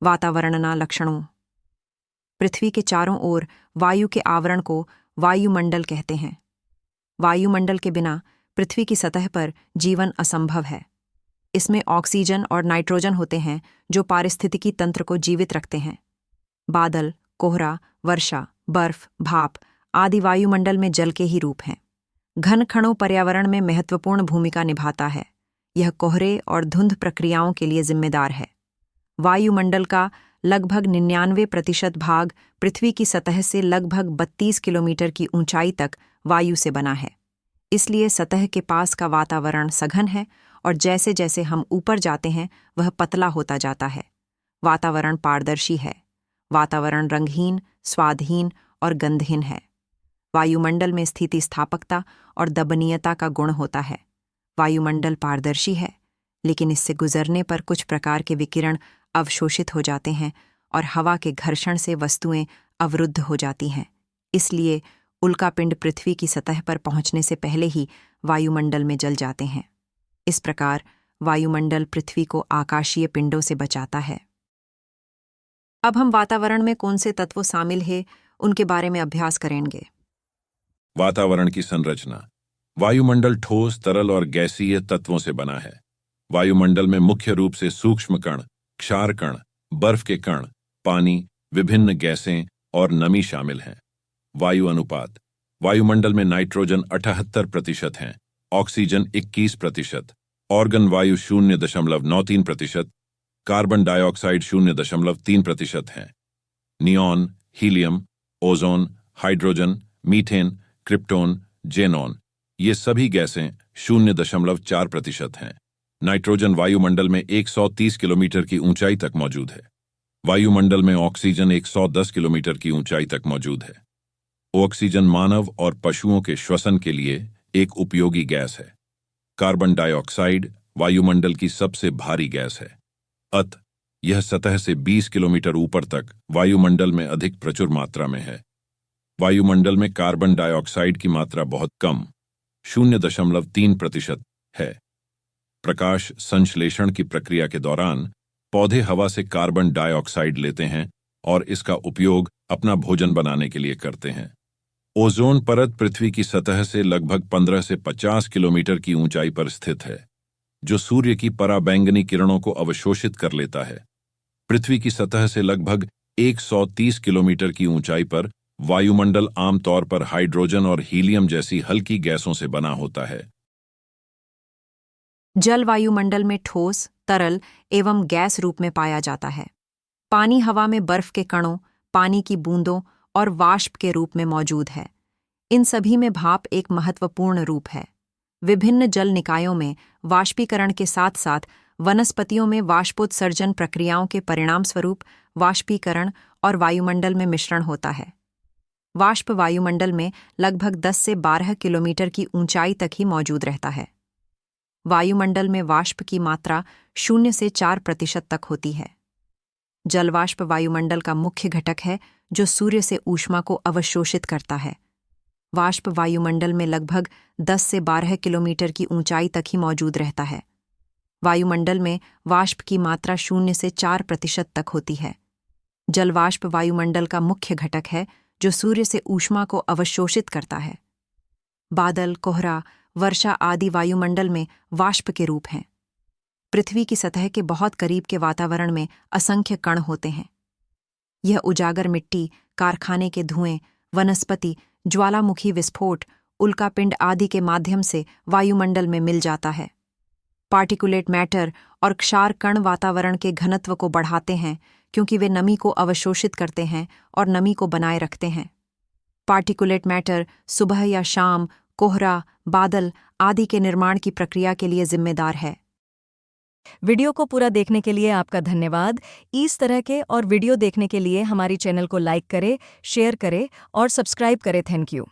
वातावरणना लक्षणों। पृथ्वी के चारों ओर वायु के आवरण को वायुमंडल कहते हैं। वायुमंडल के बिना पृथ्वी की सतह पर जीवन असंभव है। इसमें ऑक्सीजन और नाइट्रोजन होते हैं जो पारिस्थितिकी तंत्र को जीवित रखते हैं। बादल, कोहरा, वर्षा, बर्फ, भाप आदि वायुमंडल में जल के ही रूप हैं। घनकणों पर्यावरण में महत्वपूर्ण भूमिका निभाता है। यह कोहरे और धुंध प्रक्रियाओं के लिए जिम्मेदार है। वायुमंडल का लगभग 99% भाग पृथ्वी की सतह से लगभग 32 किलोमीटर की ऊंचाई तक वायु से बना है। इसलिए सतह के पास का वातावरण सघन है और जैसे जैसे हम ऊपर जाते हैं वह पतला होता जाता है। वातावरण पारदर्शी है। वातावरण रंगहीन, स्वादहीन और गंधहीन है। वायुमंडल में स्थितिस्थापकता और दबनीयता का गुण होता है। वायुमंडल पारदर्शी है, लेकिन इससे गुजरने पर कुछ प्रकार के विकिरण अवशोषित हो जाते हैं और हवा के घर्षण से वस्तुएं अवरुद्ध हो जाती हैं। इसलिए उल्कापिंड पृथ्वी की सतह पर पहुंचने से पहले ही वायुमंडल में जल जाते हैं। इस प्रकार वायुमंडल पृथ्वी को आकाशीय पिंडों से बचाता है। अब हम वातावरण में कौन से तत्व शामिल हैं उनके बारे में अभ्यास करेंगे। वातावरण की संरचना। वायुमंडल ठोस, तरल और गैसीय तत्वों से बना है। वायुमंडल में मुख्य रूप से सूक्ष्म कण, क्षार कण, बर्फ के कण, पानी, विभिन्न गैसें और नमी शामिल हैं। वायु अनुपात। वायुमंडल में नाइट्रोजन 78% है, ऑक्सीजन 21%, ऑर्गन वायु 0.93%, कार्बन डाइऑक्साइड 0.3% है। Neon, helium, ozone, hydrogen, methane, krypton, xenon ये सभी गैसें 0.4% हैं। नाइट्रोजन वायुमंडल में 130 किलोमीटर की ऊंचाई तक मौजूद है। वायुमंडल में ऑक्सीजन 110 किलोमीटर की ऊंचाई तक मौजूद है। ऑक्सीजन मानव और पशुओं के श्वसन के लिए एक उपयोगी गैस है। कार्बन डाइऑक्साइड वायुमंडल की सबसे भारी गैस है। यह सतह से 20 किलोमीटर ऊपर तक वायुमंडल में अधिक प्रचुर मात्रा में है। वायुमंडल में कार्बन डाइऑक्साइड की मात्रा बहुत कम 0.3% है। प्रकाश संश्लेषण की प्रक्रिया के दौरान पौधे हवा से कार्बन डाइऑक्साइड लेते हैं और इसका उपयोग अपना भोजन बनाने के लिए करते हैं। ओजोन परत पृथ्वी की सतह से लगभग 15 से 50 किलोमीटर की ऊंचाई पर स्थित है, जो सूर्य की पराबैंगनी किरणों को अवशोषित कर लेता है। पृथ्वी की सतह से लगभग 130 किलोमीटर की ऊंचाई पर वायुमंडल आमतौर पर हाइड्रोजन और हीलियम जैसी हल्की गैसों से बना होता है। जल वायुमंडल में ठोस, तरल एवं गैस रूप में पाया जाता है। पानी हवा में बर्फ के कणों, पानी की बूंदों और वाष्प के रूप में मौजूद है। इन सभी में भाप एक महत्वपूर्ण रूप है। विभिन्न जल निकायों में वाष्पीकरण के साथ साथ वनस्पतियों में वाष्पोत्सर्जन प्रक्रियाओं के परिणामस्वरूप वाष्पीकरण और वायुमंडल में मिश्रण होता है। वाष्प वायुमंडल में लगभग 10 से 12 किलोमीटर की ऊंचाई तक ही मौजूद रहता है। वायुमंडल में वाष्प की मात्रा 0 से 4% तक होती है। जलवाष्प वायुमंडल का मुख्य घटक है जो सूर्य से ऊष्मा को अवशोषित करता है। वाष्प वायुमंडल में लगभग 10 से 12 किलोमीटर की ऊंचाई तक ही मौजूद रहता है। वायुमंडल में वाष्प की मात्रा 0 से 4% तक होती है। जलवाष्प वायुमंडल का मुख्य घटक है जो सूर्य से ऊष्मा को अवशोषित करता है। बादल, कोहरा, वर्षा आदि वायुमंडल में वाष्प के रूप हैं। पृथ्वी की सतह के बहुत करीब के वातावरण में असंख्य कण होते हैं। यह उजागर मिट्टी, कारखाने के धुएं, वनस्पति, ज्वालामुखी विस्फोट, उल्कापिंड आदि के माध्यम से वायुमंडल में मिल जाता है। पार्टिकुलेट मैटर और क्षार कण वातावरण के घनत्व को बढ़ाते हैं क्योंकि वे नमी को अवशोषित करते हैं और नमी को बनाए रखते हैं। पार्टिकुलेट मैटर सुबह या शाम, कोहरा, बादल आदि के निर्माण की प्रक्रिया के लिए जिम्मेदार है। वीडियो को पूरा देखने के लिए आपका धन्यवाद। इस तरह के और वीडियो देखने के लिए हमारी चैनल को लाइक करें, शेयर करें और सब्सक्राइब करें। Thank you.